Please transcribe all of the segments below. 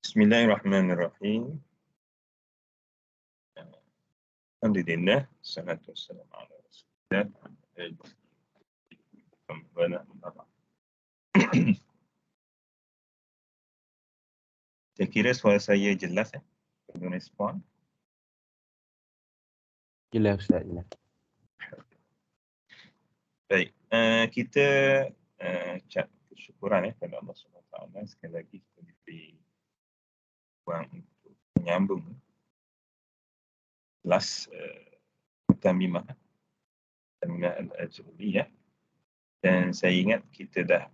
Bismillahirrahmanirrahim. Alhamdulillah, salatu wassalamu ala Rasulillah. Saya kira suara saya jelas ya? Perlu respon. Jelas Ustaz, jelas. Baik, kita ucap kesyukuran kepada Allah SWT. Sekali lagi kita diberi ruang untuk menyambung kelas Mutamimah Al-Ajruliyah. Dan saya ingat kita dah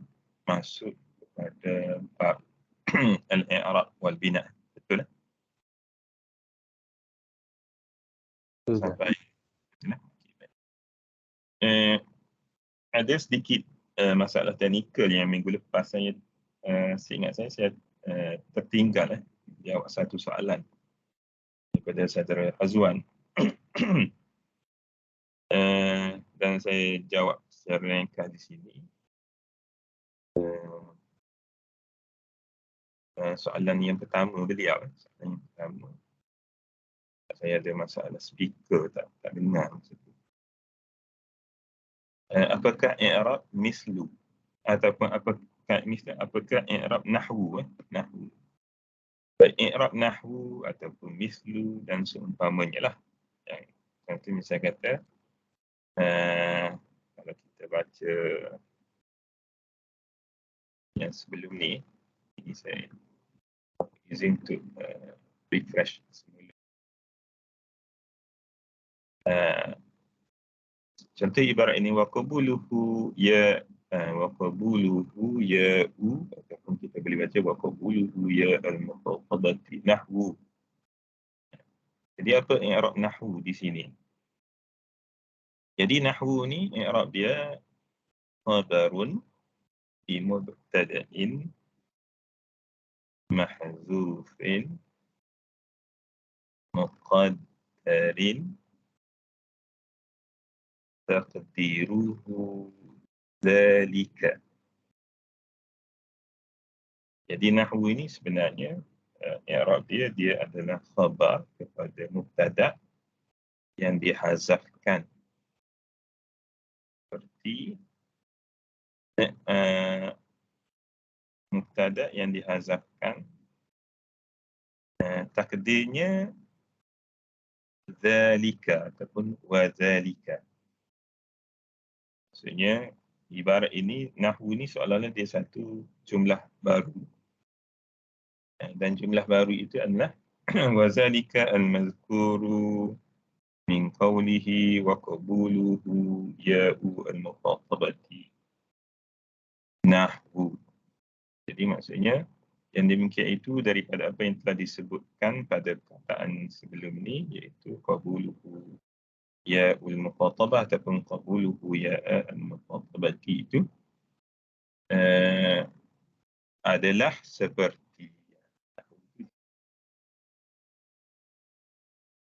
masuk kepada bab Al-I'rab wal Bina. Betul tak? Sampai ada sedikit masalah teknikal yang minggu lepas saya seingat saya tertinggal jawab satu soalan daripada saudara Azwan. Dan saya jawab secara ringkas di sini. Soalan yang pertama beliau, soalan yang pertama, saya ada masalah speaker tak dengar masa tu. Apakah i'rab mislu ataupun apakah i'rab nahwu nahwu. Baik i'rab nahwu ataupun mislu dan seumpamanya lah. Yang nanti misal kata kalau kita baca yang sebelum ni, ini saya using to refresh semula. Contoh ibarat ini waqabuluhu ya waqabuluhu ya u, ataupun kita boleh baca waqabuluhu ya al-muqatabati nahwu. Jadi apa i'rab nahwu di sini? Jadi nahwu ni i'rab dia khabarun bi mubtada'in mahzufin muqaddarin taqdiruhu dzalika. Jadi nahwu ini sebenarnya i'rab dia adalah khabar kepada mubtada' yang dihazafkan. Seperti mubtada' yang dihazafkan, takdirnya dzalika ataupun wa dzalika. Maksudnya ibarat ini nahwu ni seolah-olah dia satu jumlah baru. Dan jumlah baru itu adalah wa dzalika al-mazkuru min qawlihi wa qabuluhu ya'u al-muqatabati nahwu. Jadi maksudnya yang demikian itu daripada apa yang telah disebutkan pada perkataan sebelum ini, iaitu qabuluhu ya'ul muqatabah ataupun qabuluhu ya'al muqatabati itu adalah seperti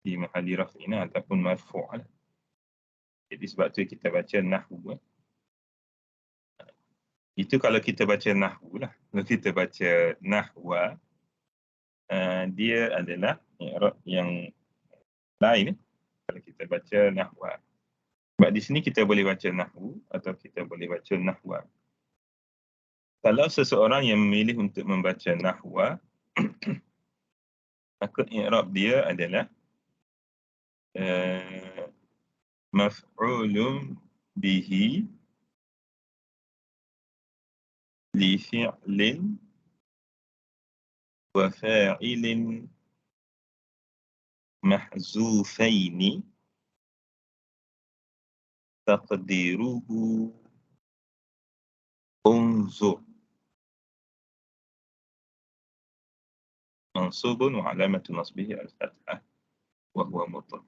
di mahalli raf'ina ataupun marfu'. Jadi sebab tu kita baca nahwu. Itu kalau kita baca nahwu lah. Kalau kita baca nahwa, dia adalah i'rab yang lain. Kalau kita baca nahwa. Sebab di sini kita boleh baca nahwu atau kita boleh baca nahwa. Kalau seseorang yang memilih untuk membaca nahwa, maka i'rab dia adalah maf'ulun bihi li fi'lin wa fa'ilin mahzufaini taqdiruhu unzur mansubun wa alamatu nasbihi al-fathah wa huwa mudhaf.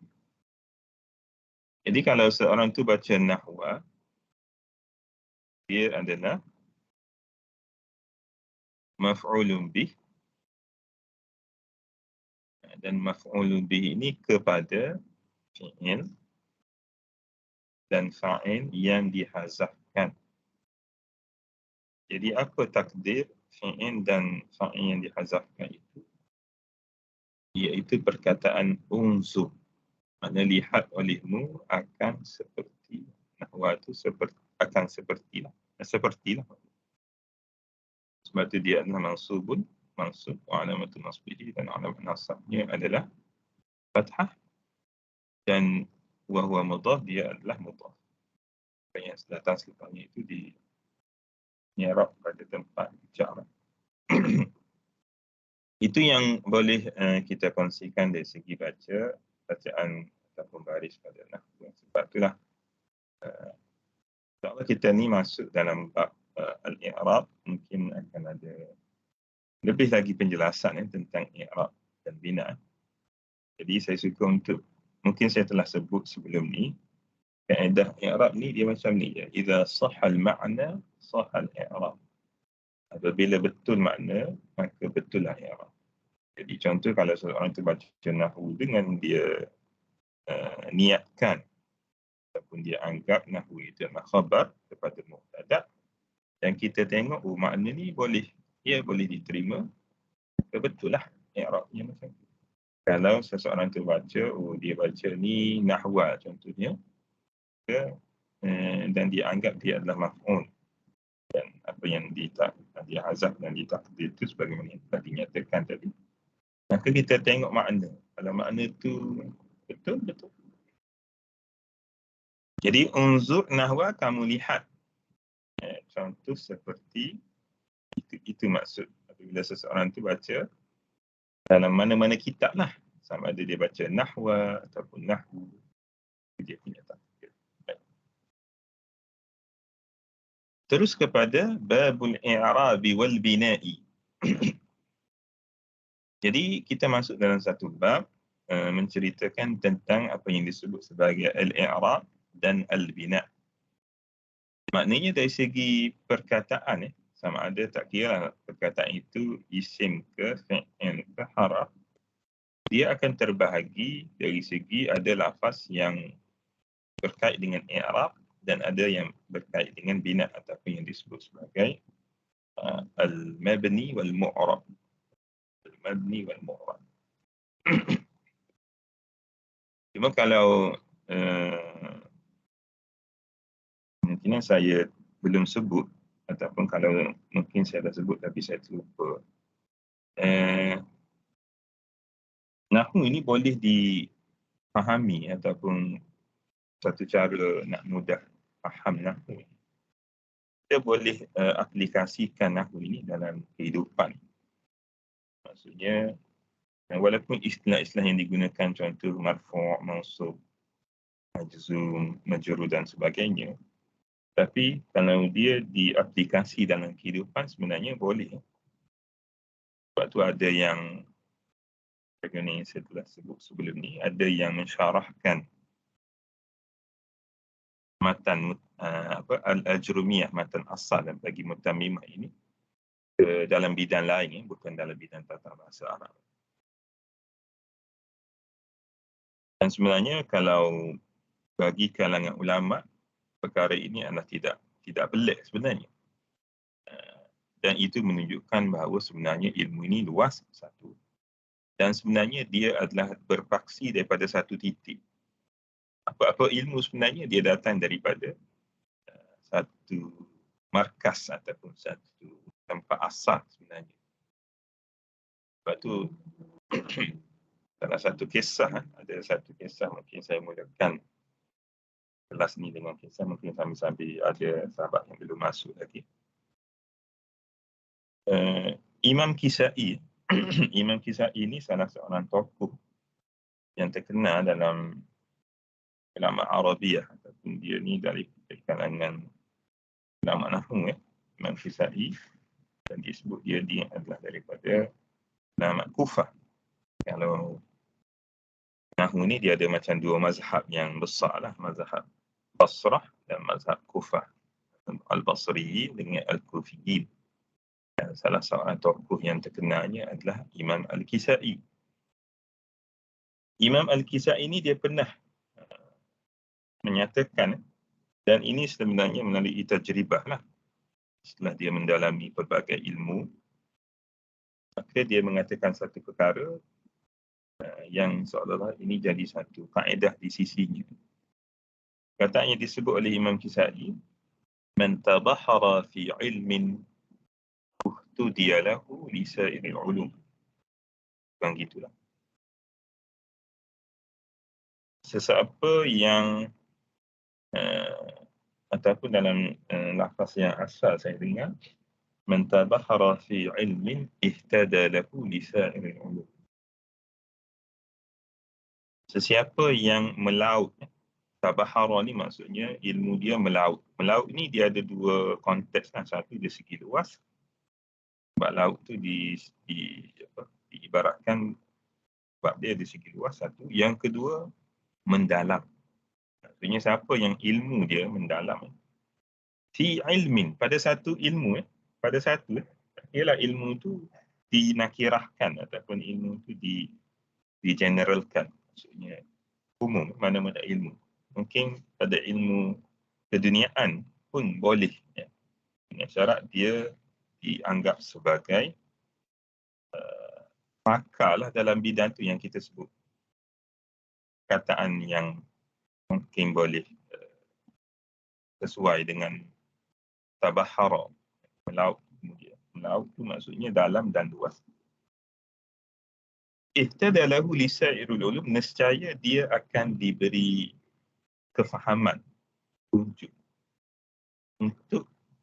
Jadi kalau seorang tu baca nahwa, dia adalah maf'ulun bih, dan maf'ulun bih ini kepada fi'il dan fa'il yang dihazafkan. Jadi apa takdir fi'il dan fa'il yang dihazafkan itu, iaitu perkataan unzur. Mana lihat olehmu akan seperti. Nahwa itu akan sepertilah. Sepertilah. Sebab itu dia adalah mansub, wa alamatul nasbihi, dan alamat nasabnya adalah fathah, dan wa huwa mudhaf, dia adalah mudhaf. Yang datang setelahnya itu di i'rab pada tempat jar. Itu yang boleh kita kongsikan dari segi bacaan ataupun baris pada nahwu. Sebab itulah kalau kita ni masuk dalam bab al-i'rab, mungkin akan ada lebih lagi penjelasan tentang i'rab dan bina. Jadi saya suka untuk, mungkin saya telah sebut sebelum ni, kaedah i'rab ni dia macam ni je. Idza sahal ma'na, sahal i'rab. Apabila betul makna, maka betul lah i'rab. Jadi contoh kalau seorang tu baca nahwu dengan dia niatkan ataupun dia anggap nahwu itu adalah khabar kepada mubtada, dan kita tengok makna ni boleh diterima, betul lah i'rabnya macam tu. Kalau seseorang tu baca, dia baca ni nahwa contohnya, dan dia anggap dia adalah maf'ul, dan apa yang dia hazaf dan ditakdir itu sebagaimana yang telah dinyatakan tadi, maka kita tengok makna. Kalau makna tu betul. Jadi unzur nahwa, kamu lihat. Contoh seperti itu maksud apabila seseorang tu baca dalam mana-mana kitab lah, sama ada dia baca nahwa ataupun nahwu, dia punya takdir. Terus kepada babul i'rabi wal bina'i. Jadi kita masuk dalam satu bab menceritakan tentang apa yang disebut sebagai al-i'rab dan al-bina'. Maknanya dari segi perkataan, sama ada tak kira perkataan itu isim ke fi'il ke haraf, dia akan terbahagi dari segi ada lafaz yang berkait dengan i'rab dan ada yang berkait dengan bina ataupun yang disebut sebagai al-mabni wal mu'rab. Al-mabni wal mu'rab. Cuma kalau mungkin saya belum sebut, ataupun kalau mungkin saya dah sebut tapi saya terlupa. Nahwu ini boleh difahami ataupun satu cara nak mudah faham nahwu. Kita boleh aplikasikan nahwu ini dalam kehidupan. Maksudnya, walaupun istilah-istilah yang digunakan contoh marfu', mansub, majzum, majrur dan sebagainya, tapi kalau dia diaplikasi dalam kehidupan sebenarnya boleh. Sebab tu ada yang, bagaimana yang saya telah sebut sebelum ni, ada yang mensyarahkan matan al-ajrumiyah, matan asal dan bagi mutammimah ini ke dalam bidang lain, bukan dalam bidang tata bahasa Arab. Dan sebenarnya kalau bagi kalangan ulama, perkara ini adalah tidak pelik sebenarnya. Dan itu menunjukkan bahawa sebenarnya ilmu ini luas satu. Dan sebenarnya dia adalah berpaksi daripada satu titik. Apa-apa ilmu sebenarnya dia datang daripada satu markas ataupun satu tempat asal sebenarnya. Sebab tu ada satu kisah mungkin saya mulakan kelas ni dengan kisah, mungkin sambil ada sahabat yang belum masuk lagi. Imam Kisai Imam Kisai ini salah seorang tokoh yang terkenal dalam ulama Arabiah, ataupun dia ni dari kalangan ulama nahwu, Imam Kisai, dan disebut dia adalah daripada ulama Kufah. Kalau nahwu ni dia ada macam dua mazhab yang besar lah, mazhab Basrah dan mazhab Kufah, Al-Basriyin dengan Al-Kufiyin. Salah seorang tokoh yang terkenalnya adalah Imam Al-Kisai. Imam Al-Kisai ini dia pernah menyatakan, dan ini sebenarnya melalui tajribah lah, setelah dia mendalami pelbagai ilmu maka dia mengatakan satu perkara yang seolah-olah ini jadi satu kaedah di sisinya. Perkataan yang disebut oleh Imam Kisai, man tabahara fi ilmin uhtudiya lahu li sa'iril ulum. Bukan gitulah. Sesiapa yang ataupun dalam lafaz yang asal saya dengar, man tabahara fi ilmin ihtada lahu li sa'iril ulum. Sesiapa yang melaut, tabahara ni maksudnya ilmu dia melaut. Melaut ni dia ada dua konteks. Satu dari segi luas. Sebab laut tu diibaratkan sebab dia dari segi luas satu. Yang kedua, mendalam. Maksudnya siapa yang ilmu dia mendalam. Fi ilmin, pada satu ilmu. Pada satu, ialah ilmu tu dinakirahkan ataupun ilmu tu digeneralkan. Maksudnya umum, mana-mana ilmu. Mungkin pada ilmu keduniaan pun boleh. Ya. Dengan syarat dia dianggap sebagai pakar lah dalam bidang tu yang kita sebut. Kataan yang mungkin boleh sesuai dengan tabahara, melaut. Melaut tu maksudnya dalam dan luas. Ihtadalahu li sa'irul ulum, nescaya dia akan diberi kefahaman untuk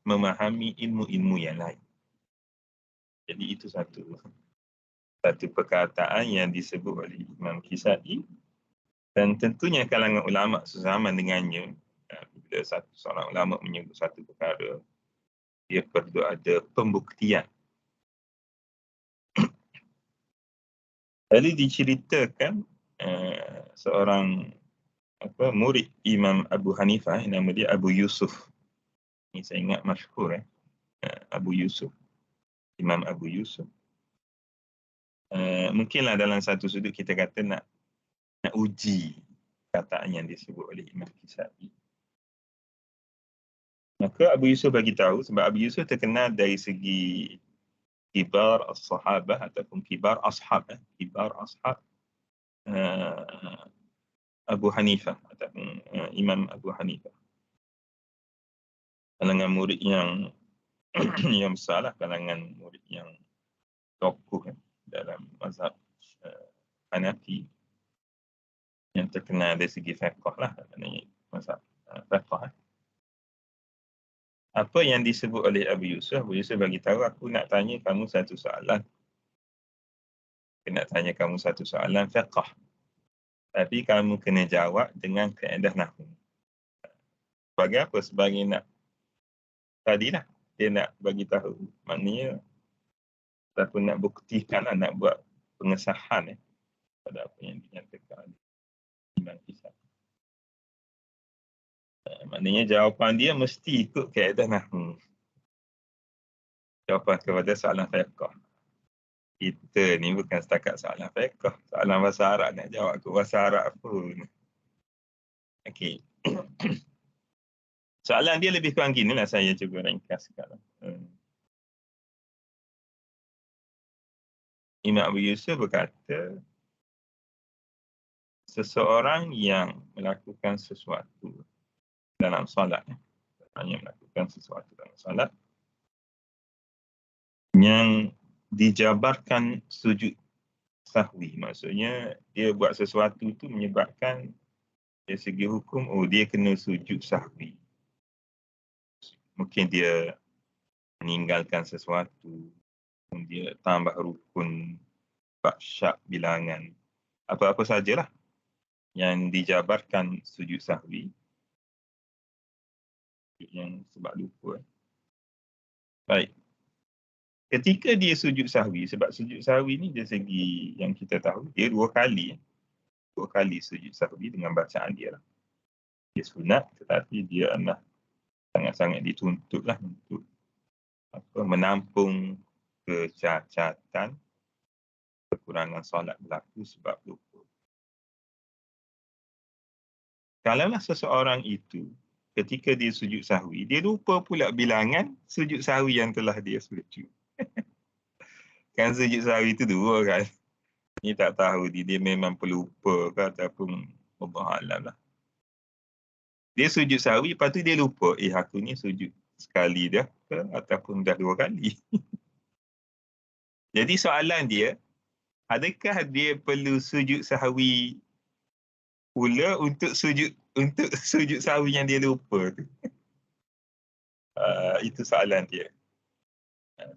memahami ilmu-ilmu yang lain. Jadi itu satu perkataan yang disebut oleh Imam Kisai, dan tentunya kalangan ulama sezaman dengannya, bila seorang ulama menyebut satu perkara, dia perlu ada pembuktian. Lalu diceritakan seorang murid Imam Abu Hanifah, nama dia Abu Yusuf. Ini saya ingat masyhur, Abu Yusuf, Imam Abu Yusuf. Mungkinlah dalam satu sudut kita kata nak uji kataan yang disebut oleh Imam Kisai. Maka Abu Yusuf bagi tahu, sebab Abu Yusuf terkenal dari segi kibar as-sahabah ataupun kibar ashab Abu Hanifah ataupun Imam Abu Hanifah. Kalangan murid yang yang besar lah, kalangan murid yang tokoh dalam mazhab Hanafi yang terkenal dari segi fiqh lah, maknanya mazhab fiqh. Apa yang disebut oleh Abu Yusuf bagi tahu, aku nak tanya kamu satu soalan. Aku nak tanya kamu satu soalan fiqh. Tapi kamu kena jawab dengan kaedah nahwu. Sebagai apa? Sebagai nak tadilah dia nak bagi tahu, maknanya ataupun nak buktikan, nak buat pengesahan pada apa yang dinyatakan Imam Kisai. Maknanya jawapan dia mesti ikut kaedah nahwu. Jawapan kepada soalan fiqh. Kita ni bukan setakat soalan fiqh, soalan bahasa Arab nak jawab ke bahasa Arab pun. Okey. Soalan dia lebih kurang gini lah, saya cuba ringkas sekarang. Imam Abu Yusuf berkata, seseorang yang melakukan sesuatu dalam solat, yang dijabarkan sujud sahwi, maksudnya dia buat sesuatu tu menyebabkan dari segi hukum, dia kena sujud sahwi. Mungkin dia meninggalkan sesuatu, dia tambah rukun, syak bilangan, apa-apa sajalah yang dijabarkan sujud sahwi, yang sebab lupa. Baik. Ketika dia sujud sahwi, sebab sujud sahwi ni dari segi yang kita tahu, dia dua kali sujud sahwi dengan bacaan dia lah. Dia sunat, tetapi dia adalah sangat-sangat dituntut lah untuk menampung kecacatan, kekurangan solat berlaku sebab lupa. Kalaulah seseorang itu ketika dia sujud sahwi, dia lupa pula bilangan sujud sahwi yang telah dia sujud. Kan sujud sahwi itu dua kan. Ni tak tahu dia memang pelupa ke ataupun Allah Alam lah. Dia sujud sahwi, lepas tu dia lupa. Aku ni sujud sekali dah ke ataupun dah 2 kali. Jadi soalan dia, adakah dia perlu sujud sahwi pula untuk sujud sahwi yang dia lupa tu? Itu soalan dia.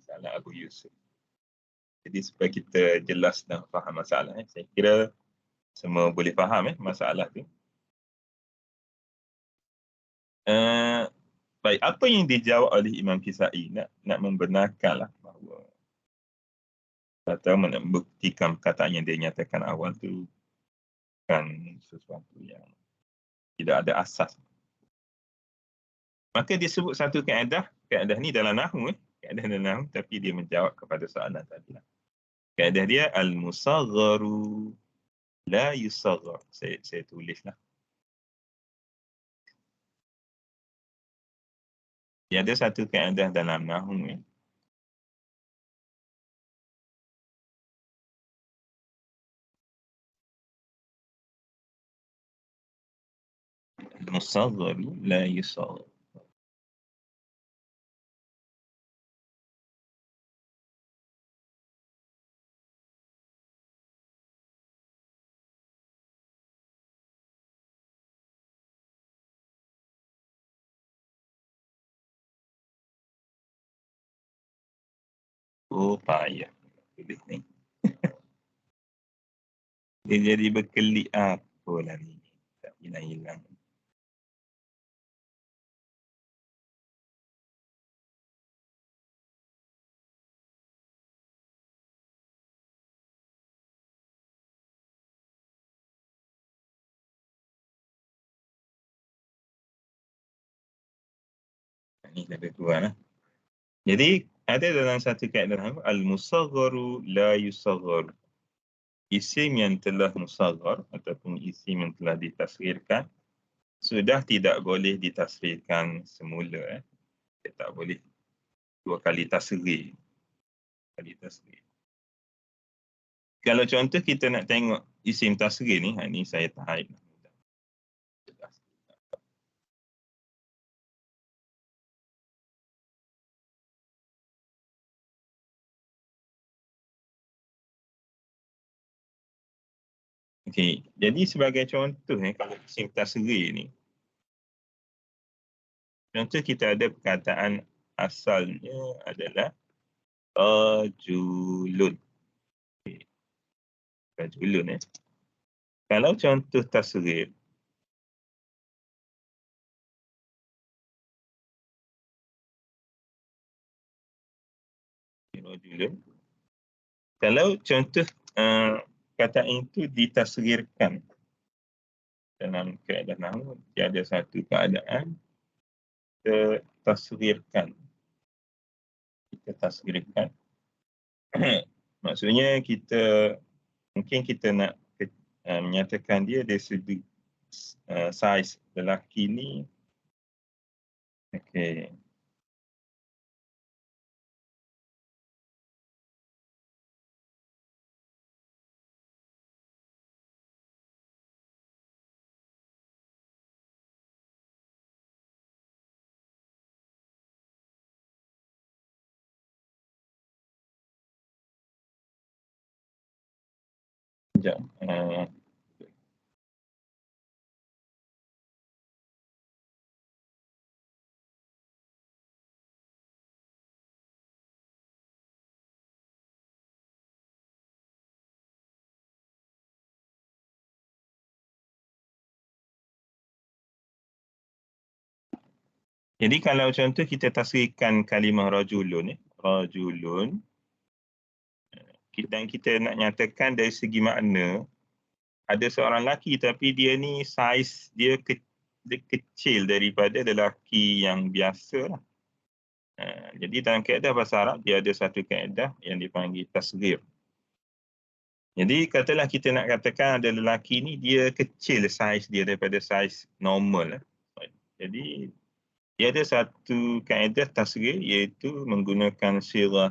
Soalan Abu Yusuf. Jadi supaya kita jelas dan faham masalah. Saya kira semua boleh faham masalah tu. Baik, apa yang dijawab oleh Imam Kisai nak membenarkan lah bahawa atau membuktikan perkataan yang dia nyatakan awal tu kan sesuatu yang tidak ada asas. Maka dia sebut satu kaedah ni dalam nahwu kaedah dalam nahwu, tapi dia menjawab kepada soalan tadi lah. Kaedah dia al-musagharu la yusaghar. Saya tulislah. Dia ada satu kaedah dalam nahwu al-musagharu la yusaghar. Oh, payah. Tulis ni. Dia jadi berkelik apalah ni. Tak hilang-hilang. Ni lebih kurang lah. Jadi ada dalam satu kaedah al-musagharu la yusaghar. Isim yang telah musaghar ataupun isim yang telah ditasghirkan sudah tidak boleh ditasghirkan semula. Dia tak boleh 2 kali tasghir. Kalau contoh kita nak tengok isim tasghir ni, ni saya type. Okey, jadi sebagai contoh kalau isim tasghir ni, contoh kita ada perkataan asalnya adalah rajulun. Rajulun Kalau contoh tasghir, rajulun. Kalau contoh perkataan itu ditasghirkan dalam kaedah nahwu, dia ada satu keadaan kita tasghirkan. Maksudnya mungkin kita nak menyatakan dia dari segi saiz lelaki ni. Okey. Sekejap. Jadi kalau contoh kita tasghirkan kalimah rajulun, rajulun, dan kita nak nyatakan dari segi makna, ada seorang lelaki tapi dia ni saiz dia kecil daripada lelaki yang biasa lah. Jadi dalam kaedah bahasa Arab dia ada satu kaedah yang dipanggil tasghir. Jadi katalah kita nak katakan ada lelaki ni dia kecil saiz dia daripada saiz normal. Jadi dia ada satu kaedah tasghir iaitu menggunakan sirah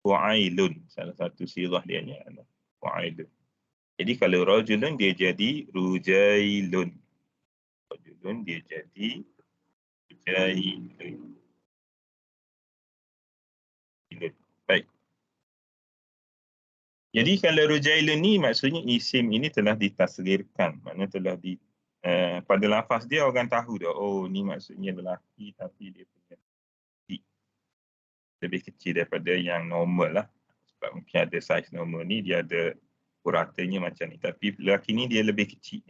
fu'ailun. Salah satu sirah dia adalah fu'ailun. Jadi kalau rajulun dia jadi rujailun. Rajulun dia jadi rujailun. Baik. Jadi kalau rujailun ni maksudnya isim ini telah ditasghirkan. Maknanya telah pada lafaz dia orang tahu dah. Oh ni maksudnya lelaki tapi dia punya lebih kecil daripada yang normal lah. Sebab mungkin ada saiz normal ni, dia ada uratanya macam ni. Tapi lelaki ni dia lebih kecil.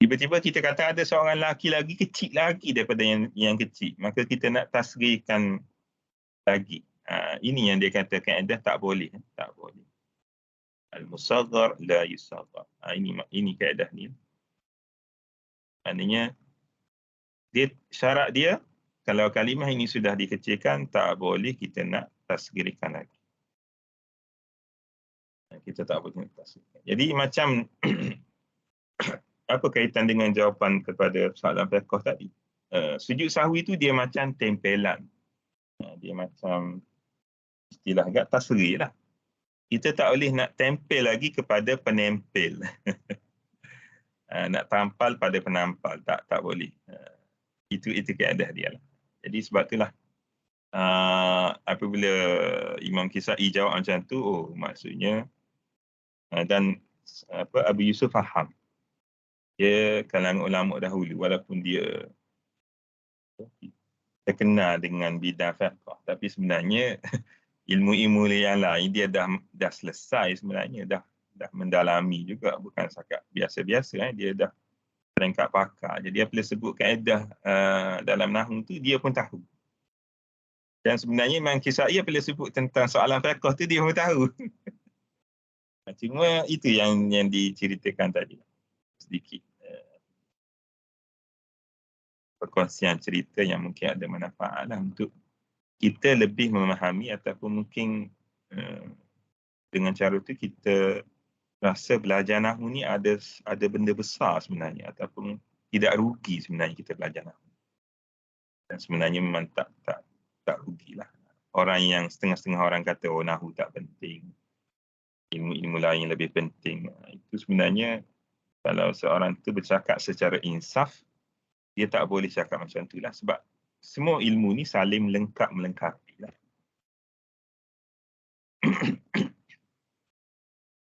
Tiba-tiba kita kata ada seorang lelaki lagi kecil lagi daripada yang kecil. Maka kita nak tasghirkan lagi. Ini yang dia kata kaedah tak boleh. Tak boleh. Al-musaghar la yusaghar. Ini kaedah ni. Maknanya, syarat dia, kalau kalimah ini sudah dikecilkan, tak boleh kita nak tasghirkan lagi. Kita tak boleh tasghirkan. Jadi macam, apa kaitan dengan jawapan kepada soalan fiqh tadi? Sujud sahwi itu dia macam tempelan. Dia macam istilah agak tasghir lah. Kita tak boleh nak tempel lagi kepada penempel. Nak tampal pada penampal. Tak boleh. Itu kaedah dia lah. Jadi sebab itulah apabila Imam Kisai jawab macam tu, oh maksudnya dan Abu Yusuf faham. Dia kalangan ulama dahulu walaupun dia terkenal dengan bidang fiqh, tapi sebenarnya ilmu-ilmu yang lain dia dah selesai sebenarnya, dah mendalami juga, bukan setakat biasa-biasa. Dia dah perangkat pakar. Jadi apabila sebut kaedah dalam nahwu tu dia pun tahu. Dan sebenarnya Imam Kisai apabila sebut tentang soalan fiqh tu dia pun tahu. Cuma itu yang diceritakan tadi. Sedikit perkongsian cerita yang mungkin ada manfaat lah untuk kita lebih memahami, ataupun mungkin dengan cara tu kita rasa belajar nahwu ni ada benda besar sebenarnya, ataupun tidak rugi sebenarnya kita belajar nahwu. Dan sebenarnya memang tak rugilah. Orang yang setengah-setengah orang kata oh nahwu tak penting, ilmu-ilmu lain yang lebih penting. Itu sebenarnya kalau seorang tu bercakap secara insaf, dia tak boleh cakap macam tu lah. Sebab semua ilmu ni saling melengkapi lah.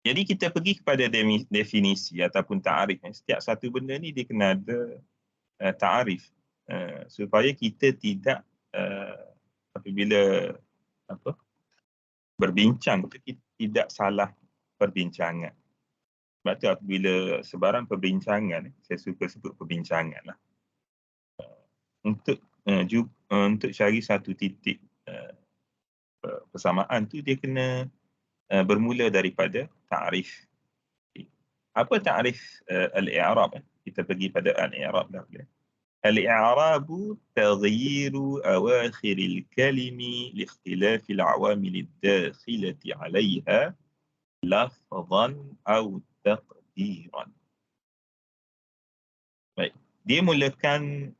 Jadi kita pergi kepada definisi ataupun ta'arif. Setiap satu benda ni dia kena ada ta'arif. Supaya kita tidak apabila berbincang, kita tidak salah perbincangan. Sebab tu apabila sebarang perbincangan, saya suka sebut perbincangan lah. Untuk cari satu titik persamaan tu, dia kena bermula daripada ta'rif. Apa ta'rif al-i'rab? Kita pergi pada al-i'rab dahulu. Al-i'rabu taghyiru awakhiril kalimi li ikhtilafil awamil ad-dakhilati 'alayha lafzan aw taqdiran. Baik, dia mulakan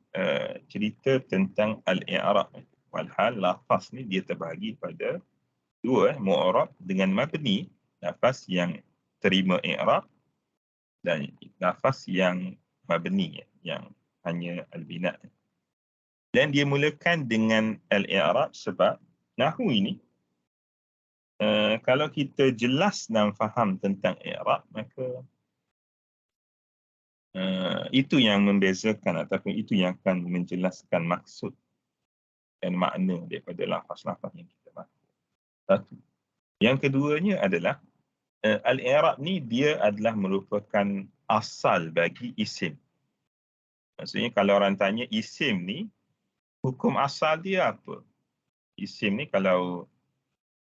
cerita tentang al-i'rab. Walhal lafaz ni dia terbahagi pada dua, mu'rab dengan mabni, lafaz yang terima i'rab, dan lafaz yang mabni, yang hanya al-bina. Dan dia mulakan dengan al-i'rab sebab nahwu ini, kalau kita jelas dan faham tentang i'rab, maka itu yang membezakan ataupun itu yang akan menjelaskan maksud dan makna daripada lafaz-lafaz yang kita baca. Satu. Yang keduanya adalah al-i'rab ni dia adalah merupakan asal bagi isim. Maksudnya kalau orang tanya isim ni, hukum asal dia apa? Isim ni kalau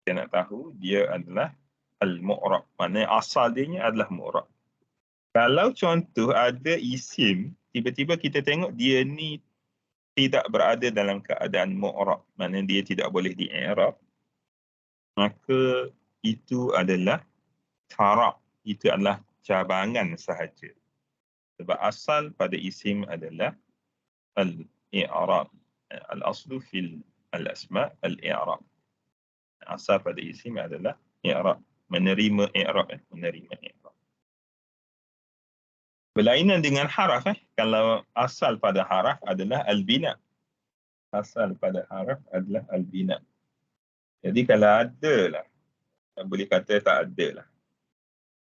kita nak tahu, dia adalah al-mu'rab. Maknanya asal dia adalah mu'rab. Kalau contoh ada isim, tiba-tiba kita tengok dia ni tidak berada dalam keadaan mu'rab, maknanya dia tidak boleh di-i'rab, maka itu adalah far'a, itu adalah cabangan sahaja. Sebab asal pada isim adalah al-i'rab. Al-aslu fil al-asma' al-i'rab. Asal pada isim adalah i'rab. Menerima i'rab. Menerima i'rab. Berlainan dengan haraf. Kalau asal pada haraf adalah al-bina. Asal pada haraf adalah al-bina. Jadi kalau ada lah, boleh kata tak ada lah.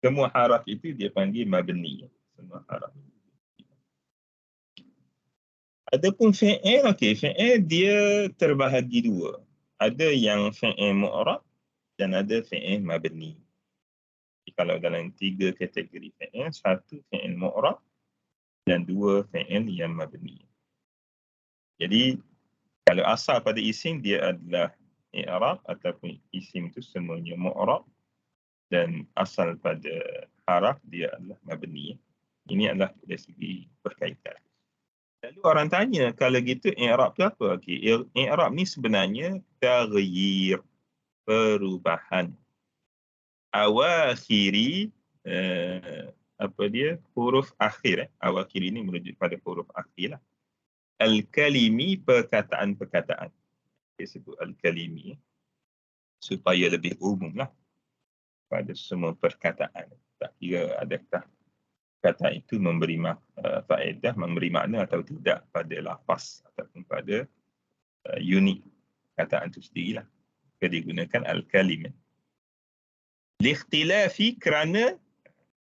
Semua haraf itu dia panggil mabni. Semua haraf. Adapun fi'il, okey, fi'il dia terbahagi dua. Ada yang fi'il mu'rab dan ada fi'il mabni. Kalau dalam 3 kategori fi'il, 1 fi'il mu'rab dan 2 fi'il yang mabni. Jadi kalau asal pada isim dia adalah i'rab ataupun isim itu semuanya mu'rab, dan asal pada haraf dia adalah mabni. Ini adalah dari segi berkaitan. Lalu orang tanya, kalau gitu i'rab tu apa? Okey, i'rab ni sebenarnya taghyir, perubahan. Awakhiri apa dia? Huruf akhir. Awakhiri ni merujuk pada huruf akhir lah. Al-kalimi, perkataan-perkataan. Dia sebut al-kalimi supaya lebih umum lah pada semua perkataan. Tak kira adakah kata itu memberi faedah, memberi makna atau tidak pada lafaz ataupun pada unit kataan itu sendirilah. Jika digunakan al-kalim. Likhtilafi, kerana,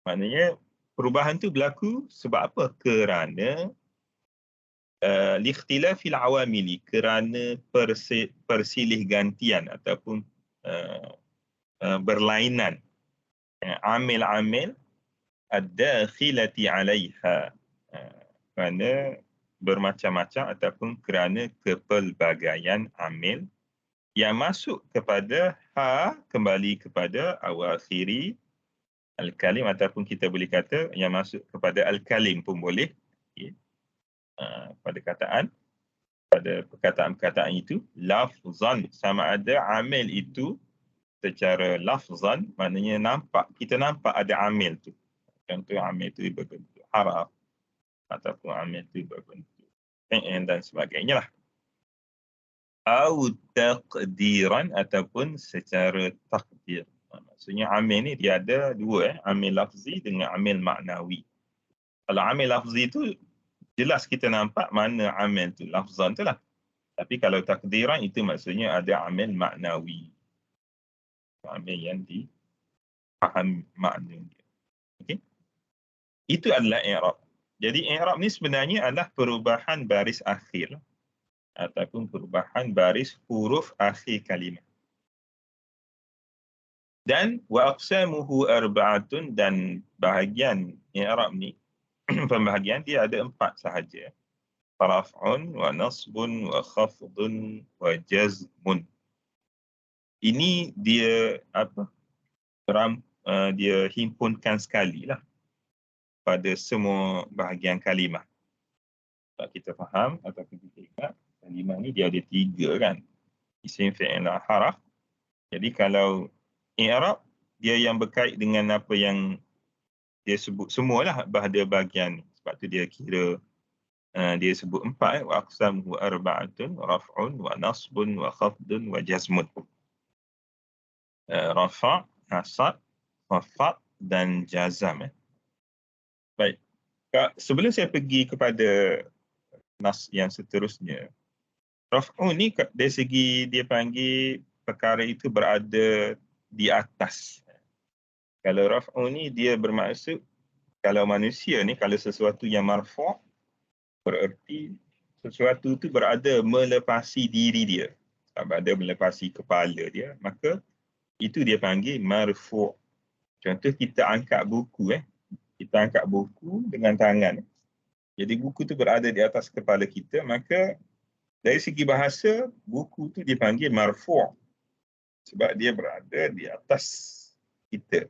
maknanya perubahan itu berlaku sebab apa? Kerana likhtilafil awamili, kerana persilih gantian ataupun berlainan amil-amil ad-dakhilati 'alaiha, kerana bermacam-macam ataupun kerana kepelbagaian amil yang masuk kepada kembali kepada awakhiri al-kalim, ataupun kita boleh kata yang masuk kepada al-kalim pun boleh. Okay. Pada perkataan-perkataan itu lafzan, sama ada amil itu secara lafzan, maknanya nampak, kita nampak ada amil tu. Contoh amil itu berbentuk haraf ataupun amil itu berbentuk fi'il dan sebagainya lah. Au taqdiran, ataupun secara takdir. Maksudnya amil ni dia ada dua, amil lafzi dengan amil maknawi. Kalau amil lafzi tu jelas kita nampak mana amil tu, lafzan tu lah. Tapi kalau takdiran itu maksudnya ada amil maknawi. Amil yang dipahami makna dia. Okey. Itu adalah i'rab. Jadi i'rab ni sebenarnya adalah perubahan baris akhir ataupun perubahan baris huruf akhir kalimah. Dan wa aqsamuhu arba'atun, dan bahagian i'rab ni pembahagian dia ada 4 sahaja. Raf'un wa nasbun wa khafdun wa jazmun. Ini dia apa? Dia himpunkan sekali lah pada semua bahagian kalimah. Tak kita faham ataupun kita ingat, kalimah ni dia ada 3 kan. Isim, fi'il, haraf. Jadi kalau i'rab, dia yang berkait dengan apa yang dia sebut semualah pada bahagian ni. Sebab tu dia kira dia sebut 4, wa aqsamuhu arba'atun, raf'un wa nasbun wa khafdun wa jazmun. Rafa', nasab, khafad dan jazam. Baik. Sebelum saya pergi kepada nas yang seterusnya, raf'un ni dari segi dia panggil perkara itu berada di atas. Kalau raf'un ni dia bermaksud, kalau manusia ni, kalau sesuatu yang marfu', bererti sesuatu itu berada melepasi diri dia. Berada melepasi kepala dia, maka itu dia panggil marfu'. Contoh kita angkat buku. Kita angkat buku dengan tangan. Jadi buku itu berada di atas kepala kita, maka dari segi bahasa, buku itu dipanggil marfu'. Sebab dia berada di atas kita.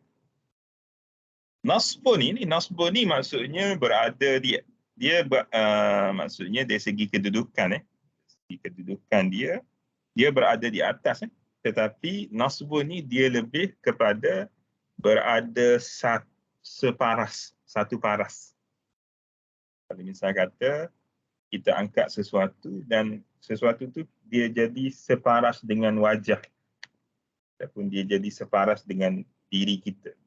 Nasbun ni maksudnya berada maksudnya dari segi kedudukan. Segi kedudukan dia berada di atas. Tetapi nasbun ni dia lebih kepada berada satu paras. Kalau misal kata kita angkat sesuatu dan sesuatu tu dia jadi separas dengan wajah. ataupun dia jadi separas dengan diri kita.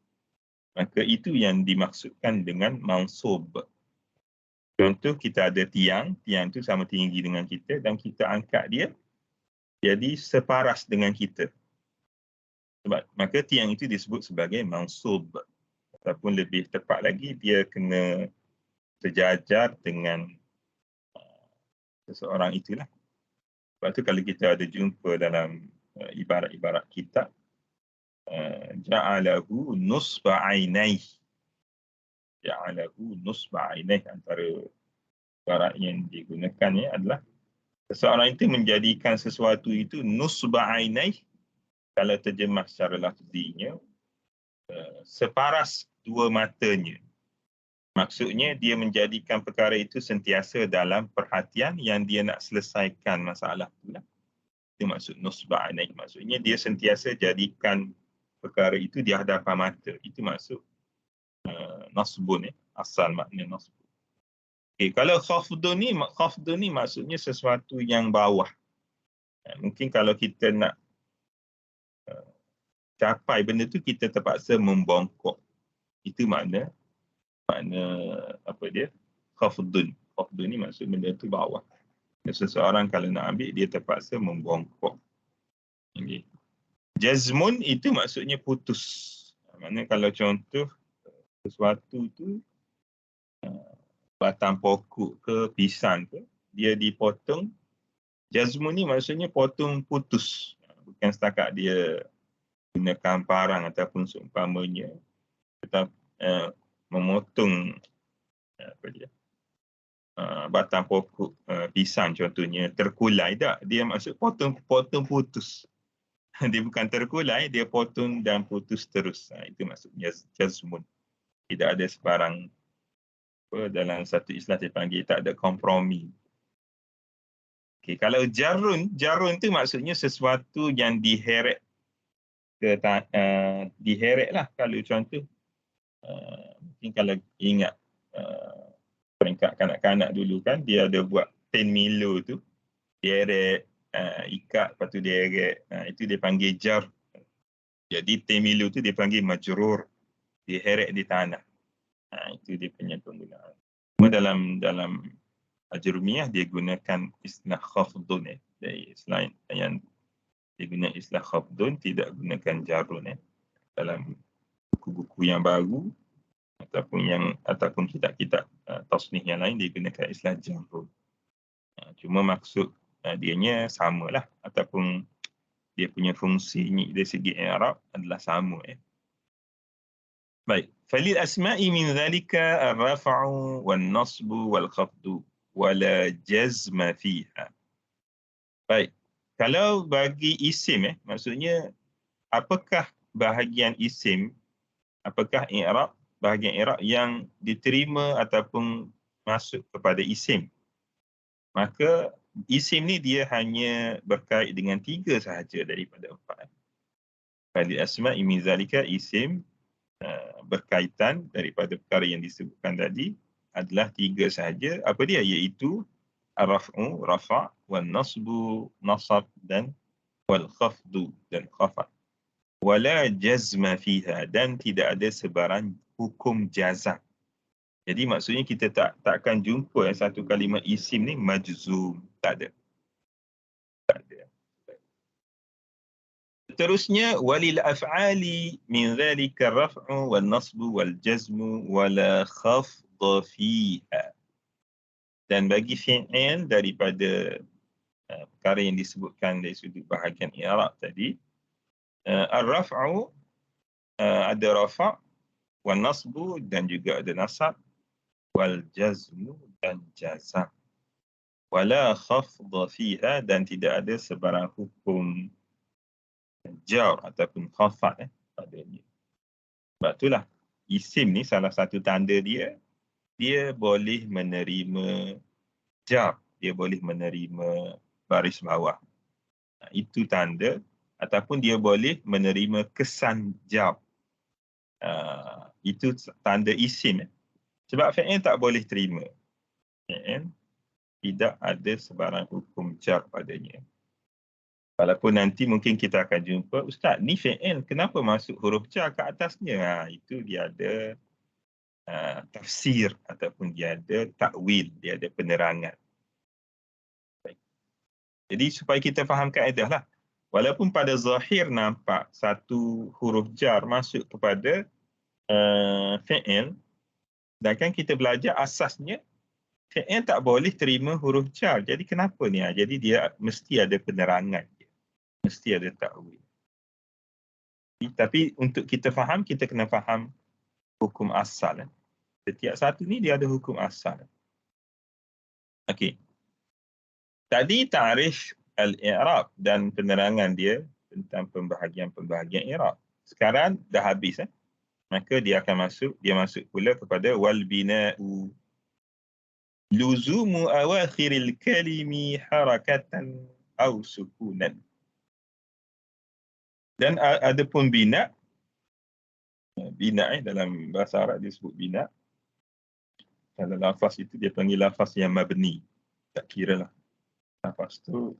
Maka itu yang dimaksudkan dengan mansub. Contoh, kita ada tiang tu sama tinggi dengan kita dan kita angkat dia jadi separas dengan kita. Sebab maka tiang itu disebut sebagai mansub. Ataupun lebih tepat lagi, dia kena sejajar dengan seseorang itulah. Sebab tu kalau kita ada jumpa dalam ibarat-ibarat kitab, ja'alahu nusba ainaih. Ja'alahu nusba ainaih, antara ibarat yang digunakan adalah seseorang itu menjadikan sesuatu itu nusba ainaih, kalau terjemah secara lafzinya, separas dua matanya. Maksudnya dia menjadikan perkara itu sentiasa dalam perhatian yang dia nak selesaikan masalah itu. Itu maksud nusba ainaih. Maksudnya dia sentiasa jadikan perkara itu di hadapan mata. Itu maksud nasbun, asal makna nasbun. Okay, kalau khafdun ni maksudnya sesuatu yang bawah. Mungkin kalau kita nak capai benda tu, kita terpaksa membongkok. Itu makna apa dia? Khafdun. Khafdun ni maksud benda tu bawah. Seseorang kalau nak ambil, dia terpaksa membongkok. Okay. Jazmun itu maksudnya putus. Maknanya kalau contoh sesuatu tu batang pokok ke pisang ke, dia dipotong. Jazmun ni maksudnya potong putus. Bukan setakat dia gunakan parang ataupun seumpamanya, tetap memotong apa dia, batang pokok pisang contohnya terkulai. Tak, dia maksud potong putus. Dia bukan terkulai, dia potong dan putus terus. Itu maksudnya jazmun. Tidak ada sebarang, dalam satu istilah dipanggil tak ada kompromi. Okay, kalau jarun tu maksudnya sesuatu yang diheret diheret lah. Kalau contoh, mungkin kalau ingat peringkat kanak-kanak dulu kan, dia ada buat 10 Milo tu, diheret, ikat, lepas tu diheret, itu dia panggil jar. Jadi 10 Milo tu dia panggil majrur, diheret di tanah. Itu dia punya penggunaan. Cuma dalam Ajrumiyah dia gunakan istilah khafdun, dari selain yang dia guna istilah khafdun, tidak gunakan jarun. Dalam buku-buku yang baru ataupun kitab-kitab tasnif yang lain, dia gunakan istilah jarun. Cuma maksud dianya samalah, ataupun dia punya fungsi dari segi i'rab adalah sama. Baik, falil asma'i min dhalika ar-raf'u wan-nasbu wal-khafdu wala jazma fiha. Baik, kalau bagi isim, maksudnya apakah bahagian isim, apakah i'rab, bahagian i'rab yang diterima ataupun masuk kepada isim. Maka isim ni dia hanya berkait dengan 3 sahaja daripada 4. Falil asma'i min dhalika, isim berkaitan daripada perkara yang disebutkan tadi adalah 3 sahaja. Apa dia? Iaitu ar-raf'u, rafa', wan-nasbu, nasab, dan wal-khafdu, dan khafad. Wala jazma fiha, dan tidak ada sebarang hukum jazam. Jadi maksudnya kita takkan jumpa satu kalimat isim ni majzum. Tak ada. Seterusnya, walil af'ali min dhalika ar-raf'u wan-nasbu wal-jazmu wala khafdha fiha. Dan bagi fi'il daripada perkara yang disebutkan dari sudut bahagian i'rab tadi, ar-raf'u ada rafa', wan-nasbu dan juga ada nasab, wal-jazmu dan jazam. Wala khafdha fiha, dan tidak ada sebarang hukum jar ataupun khafad padanya. Sebab itulah isim ni salah satu tanda dia boleh menerima jar, dia boleh menerima baris bawah. Itu tanda, ataupun dia boleh menerima kesan jar. Itu tanda isim. Sebab fi'il tak boleh terima. Fi'il tidak ada sebarang hukum jar padanya. Walaupun nanti mungkin kita akan jumpa, Ustaz, ni fi'il kenapa masuk huruf jar ke atasnya? Itu dia ada tafsir ataupun dia ada takwil, dia ada penerangan. Baik. Jadi supaya kita faham kaedah lah. Walaupun pada zahir nampak satu huruf jar masuk kepada fi'il, sedangkan kita belajar asasnya fi'il tak boleh terima huruf jar. Jadi kenapa ni? Jadi dia mesti ada penerangan. Mesti ada takwil. Tapi untuk kita faham, kita kena faham hukum asal. Setiap satu ni dia ada hukum asal. Okey. Tadi ta'rif al-i'rab dan penerangan dia tentang pembahagian-pembahagian i'rab. Sekarang dah habis. Maka dia akan masuk pula kepada wal bina'u luzumu awakhiril kalimi harakatan aw sukunan. Dan ada pun bina dalam bahasa Arab disebut bina. Kalau lafaz itu dia panggil lafaz yang mabni. Tak kira lah lafaz tu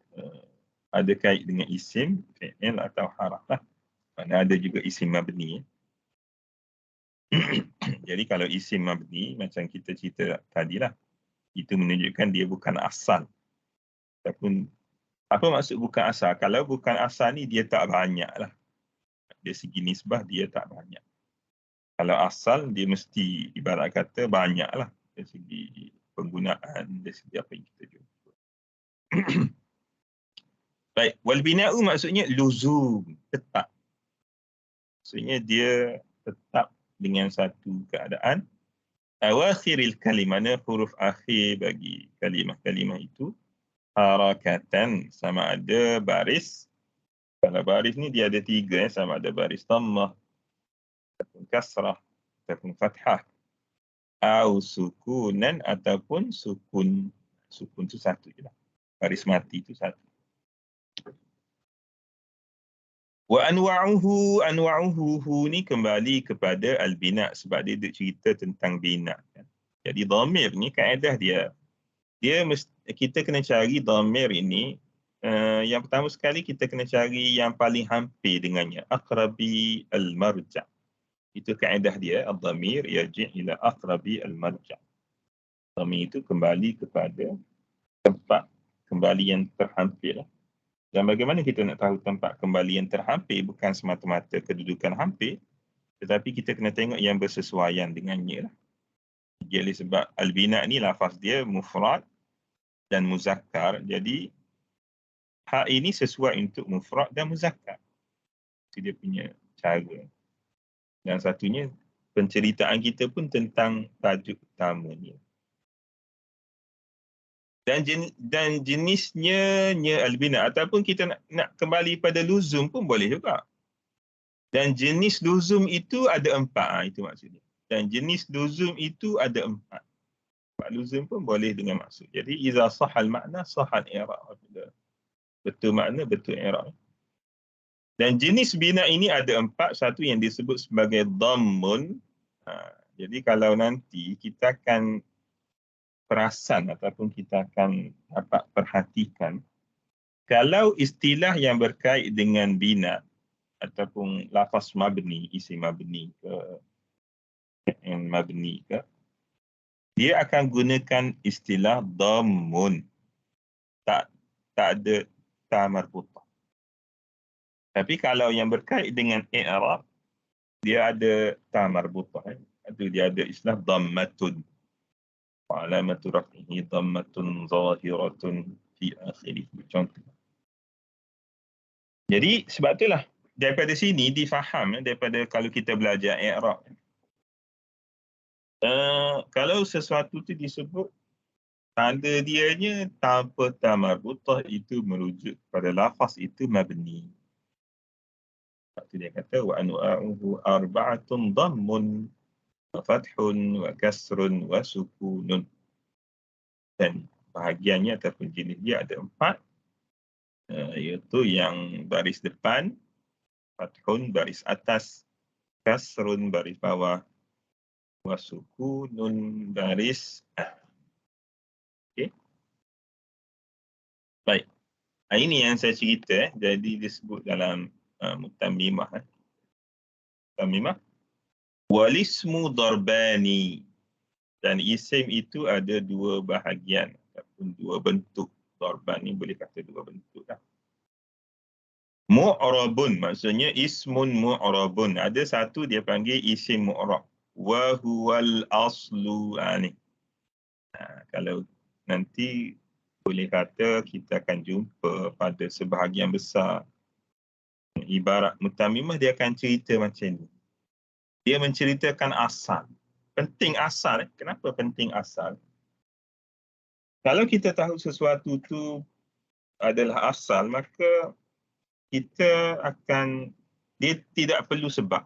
ada kait dengan isim, fi'il atau haraf lah. Mana ada juga isim mabni. Jadi kalau isim mabni macam kita cerita tadilah, itu menunjukkan dia bukan asal. Ataupun apa maksud bukan asal? Kalau bukan asal ni dia tak banyak lah. Dari segi nisbah dia tak banyak. Kalau asal dia mesti ibarat kata banyak lah. Dari segi penggunaan, dari segi apa yang kita jumpa. Baik, wal bina'u maksudnya luzum, tetap. Maksudnya dia tetap dengan satu keadaan. Awakhiril kalim, mana huruf akhir bagi kalimah-kalimah itu harakatan, sama ada baris. Kalau baris ni dia ada tiga, sama ada baris dhammah, ataupun kasrah, ataupun fathah, atau sukunan ataupun sukun. Sukun tu satu je lah. Baris mati tu satu. Wa anwa'uhu ni kembali kepada al-bina sebab dia cerita tentang bina. Jadi dhamir ni kaedah dia kita kena cari dhamir ini. Yang pertama sekali kita kena cari yang paling hampir dengannya, aqrabi al-marja'. Itu kaedah dia, ad-dhamir yarji' ila aqrabi al-marja'. Dhamir itu kembali kepada tempat kembali yang terhampir. Dan bagaimana kita nak tahu tempat kembali yang terhampir? Bukan semata-mata kedudukan hampir, tetapi kita kena tengok yang bersesuaian dengannya. Jadi sebab al-bina' ni lafaz dia mufrad dan muzakkar. Jadi hak ini sesuai untuk mufrad dan muzakkar. Itu dia punya cara. Dan satunya, penceritaan kita pun tentang tajuk utamanya. Dan jenisnya al-bina, ataupun kita nak kembali pada luzum pun boleh juga. Dan jenis luzum itu ada 4. Itu maksudnya. Dan jenis luzum itu ada 4. Luzum pun boleh dengan maksud. Jadi, iza sahal makna, sahal i'rab. Betul makna, betul i'rab. Dan jenis bina ini ada 4. Satu yang disebut sebagai dhammun. Jadi kalau nanti kita akan perasan ataupun kita akan dapat perhatikan, kalau istilah yang berkait dengan bina ataupun lafaz mabni, isim mabni ke mabni ke, dia akan gunakan istilah dhammun. Tak ada ta marbutah. Tapi kalau yang berkait dengan i'rab, dia ada ta marbutah. Itu dia ada istilah dhammatun. Wa alamatu raf'ihi dhammatun zahiratun fi akhirih. Contoh. Jadi sebab itulah daripada sini difaham daripada kalau kita belajar i'rab. Kalau sesuatu tu disebut tanda dianya tanpa ta marbutah, itu merujuk pada lafaz itu mabni. Sebab tu dia kata wa anwa'uhu arba'atun dhammun wa fathun wa kasrun wa sukunun. Dan bahagiannya ataupun jenis dia ada 4, iaitu yang baris depan, fathun baris atas, kasrun baris bawah, wa sukunun baris. Okey. Baik. Ini yang saya cerita, jadi disebut dalam mutammimah. Mutammimah. Walismu darbani. Dan isim itu ada dua bahagian ataupun dua bentuk. Darban ni boleh kata dua bentuk lah. Mu'rabun maksudnya ismun mu'rabun. Ada satu dia panggil isim mu'rab. Wa huwal aslu. Ni. Kalau nanti boleh kata kita akan jumpa pada sebahagian besar ibarat mutammimah, dia akan cerita macam ni. Dia menceritakan asal. Penting asal. Kenapa penting asal? Kalau kita tahu sesuatu tu adalah asal, maka kita akan, dia tidak perlu sebab.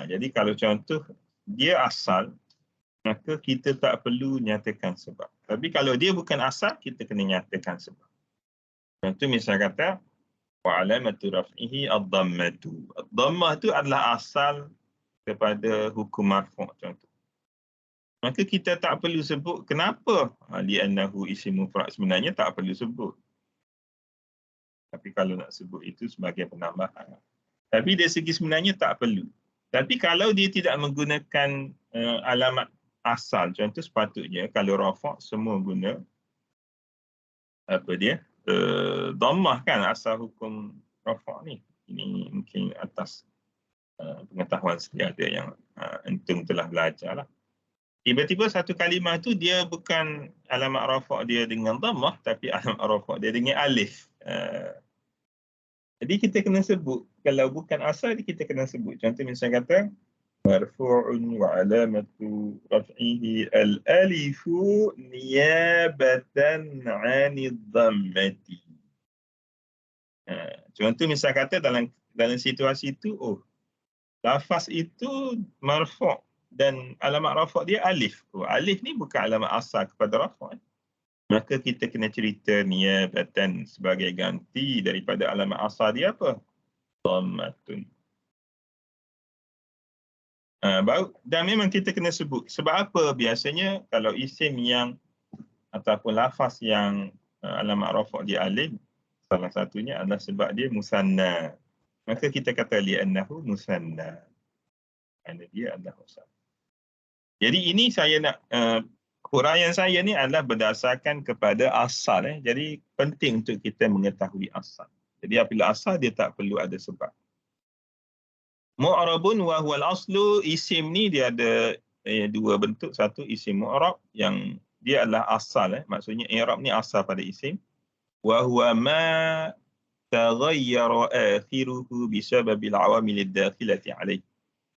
Jadi kalau contoh, dia asal, maka kita tak perlu nyatakan sebab. Tapi kalau dia bukan asal, kita kena nyatakan sebab. Contoh misal kata, wa alamatu raf'ihi ad-dhammatu. Ad-dhammah tu adalah asal kepada hukum marfu' contoh. Maka kita tak perlu sebut kenapa li'annahu isim mufrad, sebenarnya tak perlu sebut. Tapi kalau nak sebut itu sebagai penambahan. Tapi dari segi sebenarnya tak perlu. Tapi kalau dia tidak menggunakan alamat asal, contoh sepatutnya kalau rafa' semua guna apa dia? Dhammah kan asal hukum rafa' ni. Ini mungkin atas pengetahuan sedia yang antum telah belajar lah. Tiba-tiba satu kalimah tu dia bukan alamat rafa' dia dengan dhammah, tapi alamat rafa' dia dengan alif. Jadi kita kena sebut. Kalau bukan asal, kita kena sebut. Contoh misal kata, marfu'un wa alamatu raf'ihi al-alifu niyabatan 'anid dhammati. Contoh misal kata dalam situasi itu, lafaz itu marfu' dan alamat rafa' dia alif. Alif ni bukan alamat asal kepada rafa'. Maka kita kena cerita niyabatan sebagai ganti daripada alamat asal dia apa? Dhammatun. Baru, dan memang kita kena sebut. Sebab apa? Biasanya kalau isim yang ataupun lafaz yang alamat rafa' dia alif, salah satunya adalah sebab dia musanna. Maka kita kata li'annahu musanna. Kerana dia adalah musanna. Jadi ini saya nak, huraian saya ni adalah berdasarkan kepada asal. Jadi penting untuk kita mengetahui asal. Jadi apabila asal, dia tak perlu ada sebab. Mu'rabun wa huwal aslu, isim ni dia ada dua bentuk. Satu isim mu'rab yang dia adalah asal. Maksudnya i'rab ni asal pada isim. Wa huwa ma taghayyara akhiruhu bisababil awamilid dakhilati alaih.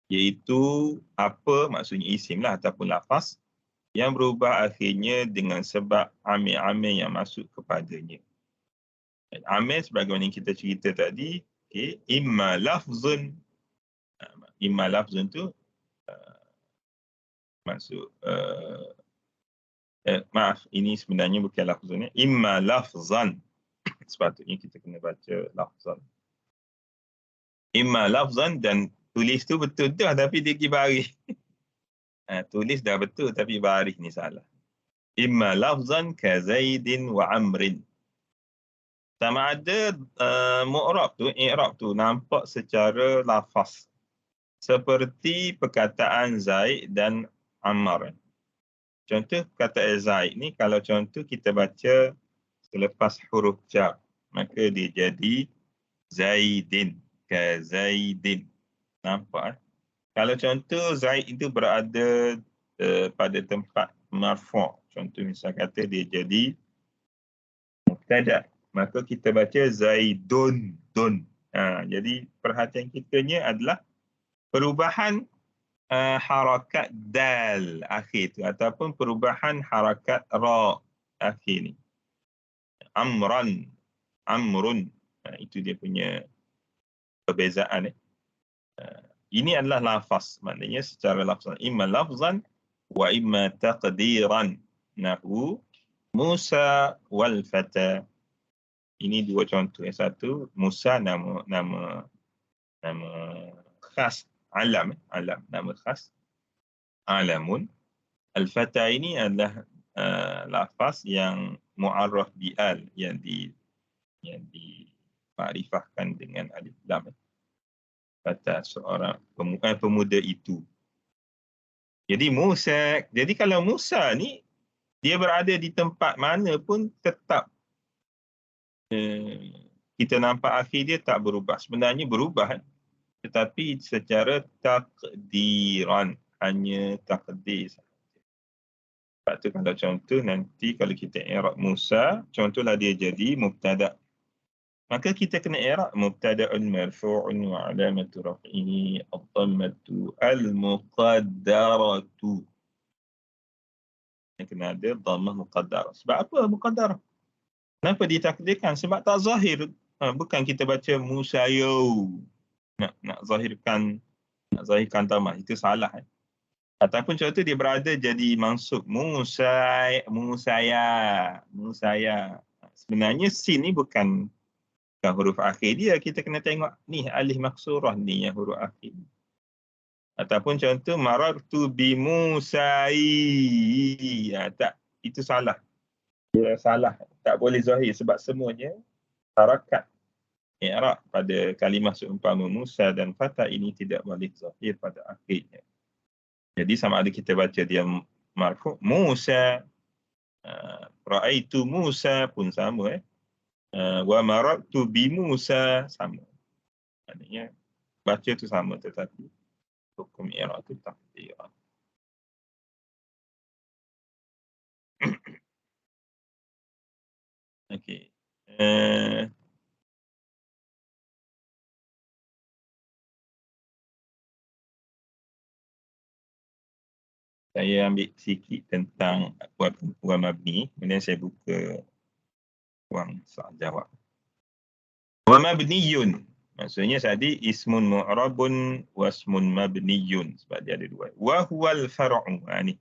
Iaitu apa, maksudnya isim lah ataupun lafaz yang berubah akhirnya dengan sebab amil-amil yang masuk kepadanya. Amil sebagaimana kita cerita tadi, imma lafzun. Imma lafzun tu maksud maaf, ini sebenarnya bukan lafzun. Imma lafzan. Sepatutnya kita kena baca lafzan. Imma lafzan, dan tulis tu betul dah tapi dia pergi baris. Tulis dah betul tapi baris ni salah. Imma lafzan ka Zaidin wa Amrin. Sama ada mu'rab tu, i'rab tu nampak secara lafaz. Seperti perkataan Zaid dan Ammar. Contoh perkataan Zaid ni, kalau contoh kita baca selepas huruf jar, maka dia jadi Zaidin, ka Zaidin. Nampak? Kalau contoh Zaid itu berada pada tempat marfu', contoh misal kata dia jadi mubtada', maka kita baca Zaidun, dun. Jadi perhatian kitanya adalah perubahan harakat dal akhir tu ataupun perubahan harakat ra akhir ni. Amran, amrun. Itu dia punya perbezaan. Ini adalah lafaz, maknanya secara lafzan. Imma lafzan wa imma taqdiran. Nahu Musa wal fata. Ini dua contoh. Yang satu, Musa nama khas, alam, nama khas. Alamun. Al-fata ini adalah lafaz yang mu'arraf bi'al, yang yang dimakrifahkan dengan alif lam atas seorang pemuda itu. Jadi Musa, jadi kalau Musa ni dia berada di tempat mana pun tetap kita nampak akhir dia tak berubah. Sebenarnya berubah, tetapi secara takdiran, hanya takdir. Sebab tu kalau contoh nanti kalau kita i'rab Musa, contohlah dia jadi mubtada'. Maka kita kena i'rab mubtada'un marfu'un wa 'alamatu raf'ihi ad-dhammatu al-muqaddaratu. Yang kena ada dhammah muqaddarah. Sebab apa muqaddarah? Kenapa ditakdirkan? Sebab tak zahir. Bukan kita baca Musayo. Nak zahirkan dhammah. Itu salah. Ataupun contoh dia berada jadi mansub Musaya. Sebenarnya sin ni bukan huruf akhir dia. Kita kena tengok ni alif maksurah ni yang huruf akhir. Ataupun contoh marartu bi Musai. Tak, itu salah. Dia salah. Tak boleh zahir sebab semuanya harakat i'rab pada kalimah seumpama Musa dan Fata ini tidak boleh zahir pada akhirnya. Jadi sama ada kita baca dia marfu' Musa, ra'aitu Musa pun sama. Wa marartu bi Musa sama. Maknanya baca tu sama tetapi hukum i'rab tu takdir. Okey. Saya ambil sikit tentang wa mabni, kemudian saya buka ruang soal jawab. Wa mabniyun. Maksudnya tadi ismun mu'rabun wa ismun mabniyun sebab dia ada dua. Wa huwal far'u. Ni.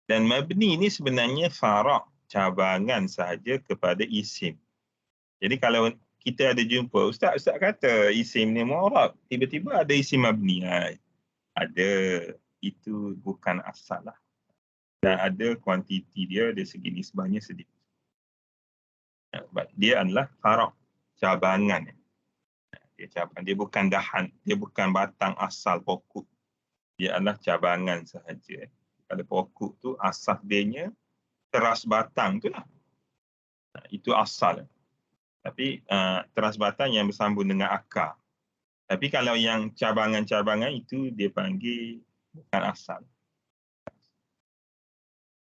Dan mabni ni sebenarnya fara', cabangan sahaja kepada isim. Jadi kalau kita ada jumpa ustaz kata isim ni mu'rab, tiba-tiba ada isim mabni. Ada, itu bukan asal lah. Dan ada kuantiti dia dari segi nisbahnya sedikit. Dia adalah fara', cabangan. Dia bukan dahan, dia bukan batang asal pokok. Dia adalah cabangan sahaja. Kalau pokok tu asal dia teras batang tu lah. Itu asal. Tapi teras batang yang bersambung dengan akar. Tapi kalau yang cabangan-cabangan itu dia panggil bukan asal.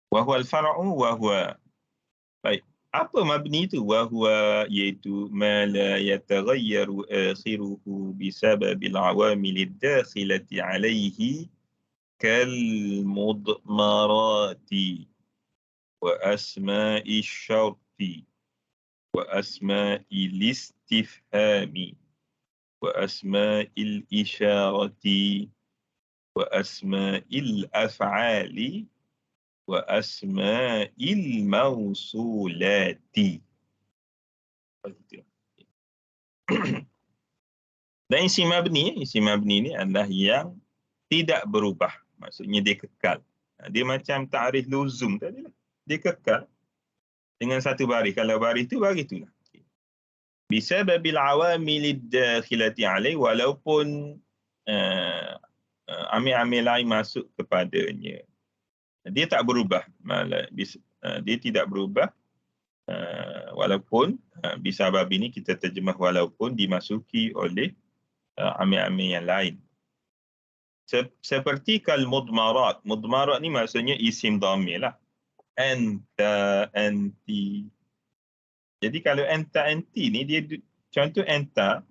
Wa huwa al-far'u wa huwa. Baik. Apa mabni itu? Wahuwa iaitu ma la yataghayyaru akhiruhu bisababil awamilid dakhilati alaihi kal mudmarati wa asma'i syarti wa asma'il istifhami wa asma'il isyarati wa asma'il af'ali wa asma'il mausulati. Dan isim mabni ni adalah yang tidak berubah. Maksudnya dia kekal. Dia macam ta'rif luzum tadi lah. Dia kekal dengan satu baris. Kalau baris tu baris tu lah. Bisababil awamilid dakhilati alaih, walaupun amil-amil lain masuk kepadanya. Dia tak berubah. Dia tidak berubah walaupun bisabab ini kita terjemah walaupun dimasuki oleh amil-amil yang lain. Seperti kal mudmarat. Mudmarat ni maksudnya isim dhamir lah. Anta, anti. Jadi kalau anta, anti ni dia contoh anta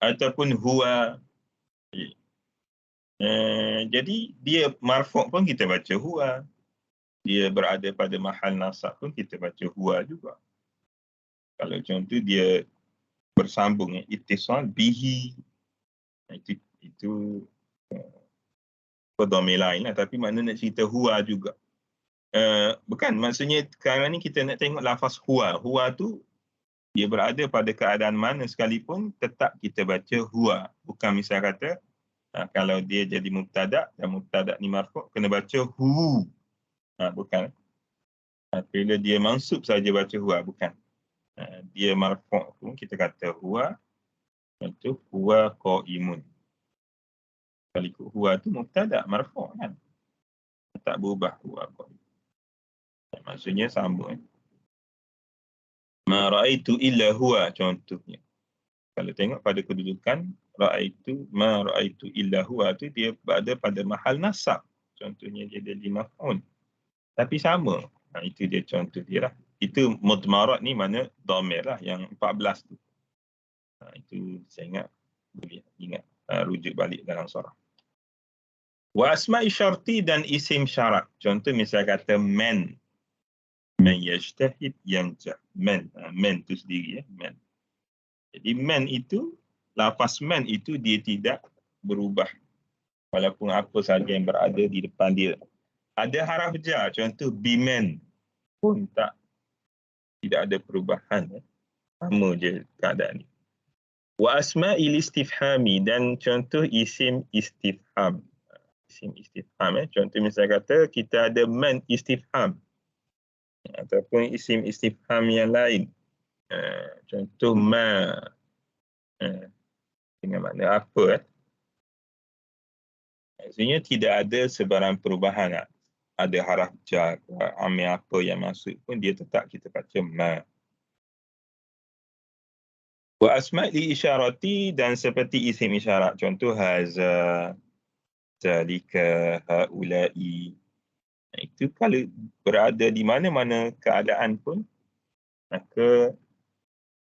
ataupun huwa. Jadi dia marfu' pun kita baca huwa. Dia berada pada mahal nasab pun kita baca huwa juga. Kalau contoh dia bersambung ittisal bihi, itu dhamir lain lah, tapi makna nak cerita huwa juga. Bukan, maksudnya sekarang ni kita nak tengok lafaz huwa. Huwa tu dia berada pada keadaan mana sekalipun tetap kita baca huwa. Bukan misal kata kalau dia jadi mubtada' dan mubtada' ni marfu' kena baca hu. Bukan. Bila dia mansub saja baca huwa, bukan. Dia marfu' pun kita kata huwa, itu huwa qaimun. Kalau ikut huwa tu mubtada marfu' kan. Tak berubah huwa qaimun. Maksudnya sama. Ma ra'aitu illa huwa contohnya. Kalau tengok pada kedudukan ma ra'aitu illa huwa tu dia berada pada mahal nasab. Contohnya dia jadi maf'ul. Tapi sama. Itu dia contoh dia lah. Itu mudmarat ni mana dhamir lah yang 14 tu. Itu saya ingat boleh ingat rujuk balik dalam surah. Wa asma'i syarti dan isim syarat. Contoh misalnya kata man. Man yajtahid yanjah. Man tu sendiri ya, man. Jadi man itu, lafaz man itu dia tidak berubah. Walaupun apa saja yang berada di depan dia. Ada haraf jar, contoh be man pun tidak ada perubahan. Sama je keadaan ni. Wa asma'il istifhami dan contoh isim istifham. Isim istifham. Contoh misalnya kata kita ada man istifham. Ataupun isim istifham yang lain. Contoh ma. Dengan makna apa? Maksudnya tidak ada sebarang perubahan. Ada haraf jar, amil apa yang masuk pun dia tetap kita baca ma. Wa asma'i isyarati dan seperti isim isyarat. Contoh haza, zalika, haula'i. Itu kalau berada di mana-mana keadaan pun, maka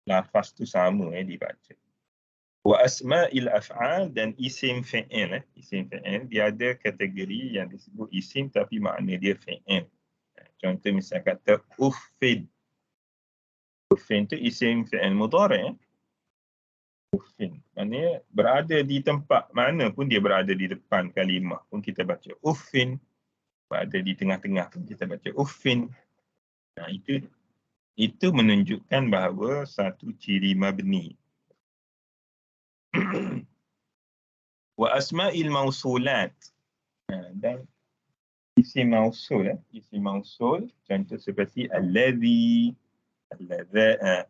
lafaz tu sama dibaca. Wa asma'il af'al dan isim fi'il. Isim fi'il dia ada kategori yang disebut isim tapi makna dia fi'il. Contoh misalnya kata uffin. Uffin tu isim fi'il mudhari'. Uffin. Maknanya berada di tempat mana pun dia berada di depan kalimah pun kita baca uffin. Berada di tengah-tengah pun kita baca uffin. Nah, itu menunjukkan bahawa satu ciri mabni. Wa asma'il mausulat. Dan isim mausul, isim mausul contoh seperti alladhi,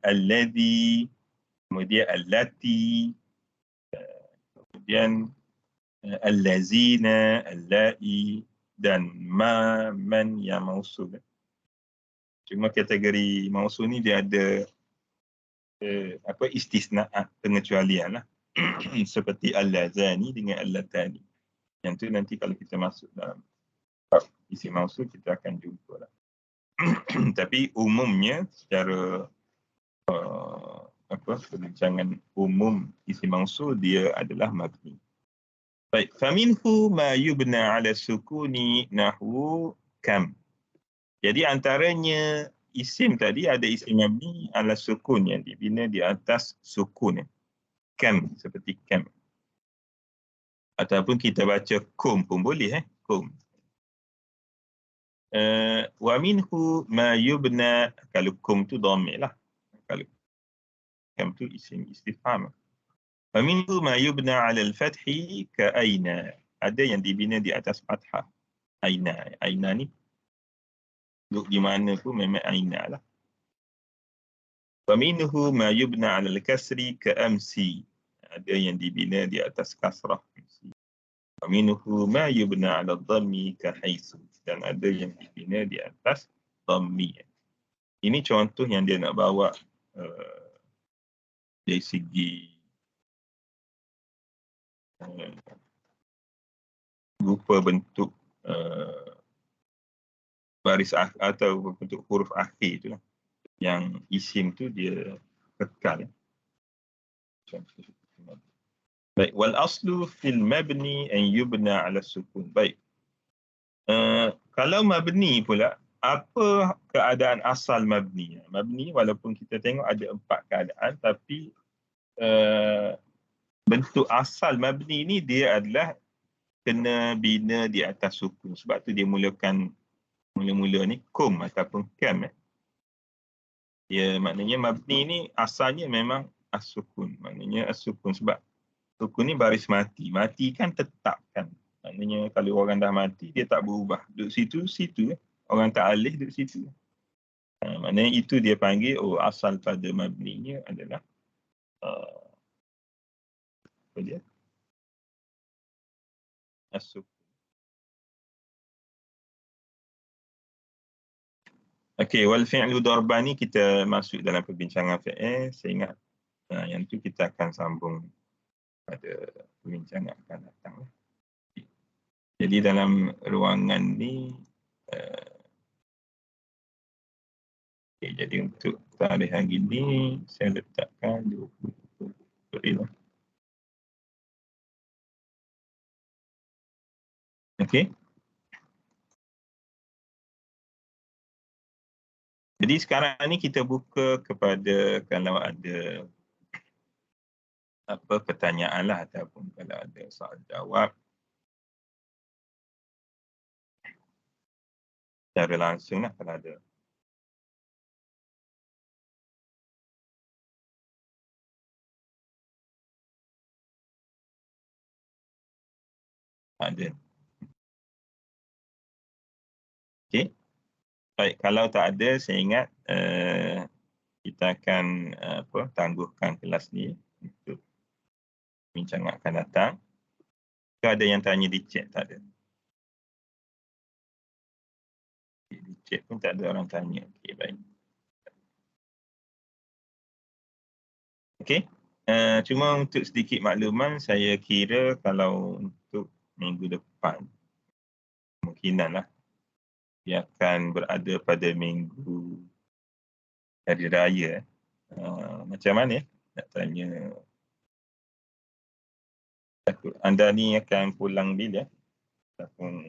alladhi, kemudian allati, kemudian allazina, allai dan ma, man yang mausul. Cuma kategori mausul ni dia ada istisna'at, pengecualian lah. Seperti allazani dengan allatani. Yang tu nanti kalau kita masuk dalam isim mausul kita akan jumpa lah. Tapi umumnya secara perbincangan umum isim mausul dia adalah mabni. Baik, faminhu ma yubna 'ala sukuni nahwu kam. Jadi antaranya isim tadi ada isim mabni 'ala sukun yang dibina di atas sukun. Kam seperti kam. Ataupun kita baca kum pun boleh kum. Wa minhu ma yubna, kalau kum tu dhamir lah. Kalau kam tu isim istifham. Wa minhu ma yubna 'ala al-fathi ka aina. Ada yang dibina di atas fathah. Aina. Aina ni duduk di mana pun memang aina lah. Wa minhu ma yubna 'ala al-kasri ka amsi. Ada yang dibina di atas kasrah. Wa minhu ma yubna 'ala ad-dhammi ka haitsu. Dan ada yang dibina di atas dhammi. Ini contoh yang dia nak bawa dari segi rupa bentuk baris atau bentuk huruf akhir tu lah. Yang isim tu dia kekal. Baik, wal aslu fil mabni an yubna 'ala sukun. Baik. Kalau mabni pula, apa keadaan asal mabni? Mabni walaupun kita tengok ada 4 keadaan, tapi bentuk asal mabni ni dia adalah kena bina di atas sukun. Sebab tu dia mula-mula ni kum ataupun kam. Ya, maknanya mabni ni asalnya memang as-sukun. Maknanya as-sukun sebab sukun ni baris mati. Mati kan tetap kan. Maknanya kalau orang dah mati dia tak berubah. Duduk situ. Orang tak alih duduk situ. Maknanya itu dia panggil, asal pada mabninya adalah apa dia? As-sukun. Okey, wal fi'lu darban ni kita masuk dalam perbincangan fi'il. Saya ingat yang tu kita akan sambung pada perbincangan akan datang. Jadi dalam ruangan ni jadi untuk tarikh hari ni saya letakkan 20 April. Okey. Jadi sekarang ni kita buka kepada kalau ada apa pertanyaan lah ataupun kalau ada soal jawab secara langsung lah kalau ada. Ada. Okey. Baik, kalau tak ada, saya ingat kita akan tangguhkan kelas ni untuk perbincangan akan datang. Jika ada yang tanya di chat, tak ada. Di chat pun tak ada orang tanya. Okey, baik. Okey. Cuma untuk sedikit makluman, saya kira kalau untuk minggu depan, kemungkinanlah dia akan berada pada minggu hari raya. Macam mana nak tanya? Anda ni akan pulang bila? Ataupun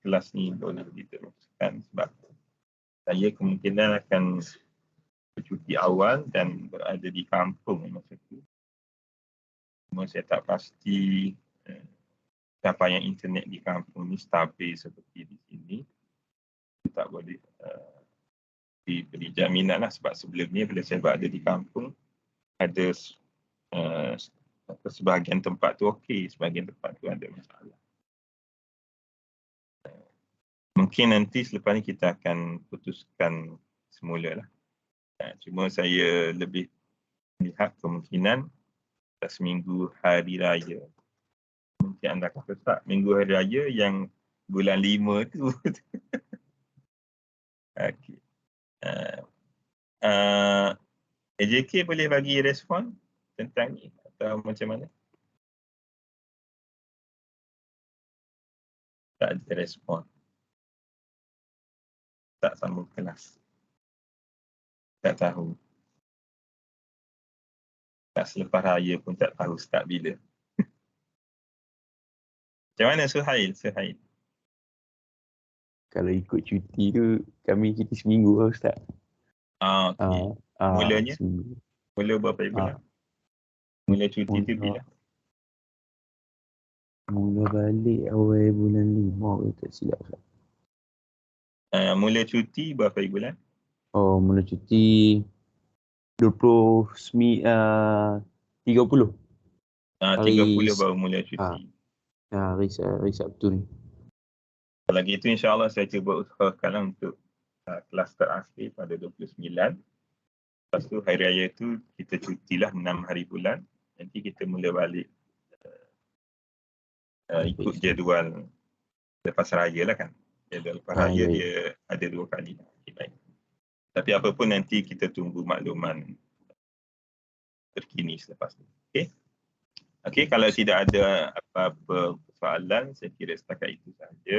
kelas ni boleh diteruskan sebab saya kemungkinan akan bercuti awal dan berada di kampung masa tu. Cuma saya tak pasti capaian internet di kampung ni stabil seperti di sini. Tak boleh diberi jaminan lah sebab sebelum ni bila saya berada di kampung ada sebahagian tempat tu okey, sebahagian tempat tu ada masalah. Mungkin nanti selepas ni kita akan putuskan semula lah. Cuma saya lebih melihat kemungkinan seminggu hari raya. Mungkin anda kata tak, minggu hari raya yang bulan 5 tu. Okey. AJK boleh bagi respon tentang ni atau macam mana? Tak ada respon. Tak sambung kelas. Tak tahu. Tak selepas raya pun tak tahu start bila. Macam mana Suhail? Kalau ikut cuti tu, kami cuti seminggu lah Ustaz. Okey. Mulanya? Seminggu. Mula berapa bulan? Mula cuti tu bila? Mula balik awal bulan 5 ke tak silap Ustaz. Mula cuti berapa bulan? Mula cuti 30. 30 baru mula cuti. Hari Sabtu ni. Kalau gitu insyaAllah saya cuba usahakan untuk kelas terakhir pada 29. Lepas tu hari raya tu kita cutilah 6 hari bulan. Nanti kita mula balik ikut jadual lepas raya lah kan. Jadual lepas raya dia ada 2 kali. Okay, baik. Tapi apa pun nanti kita tunggu makluman terkini selepas tu. Okey, kalau tidak ada apa-apa soalan, saya kira setakat itu sahaja.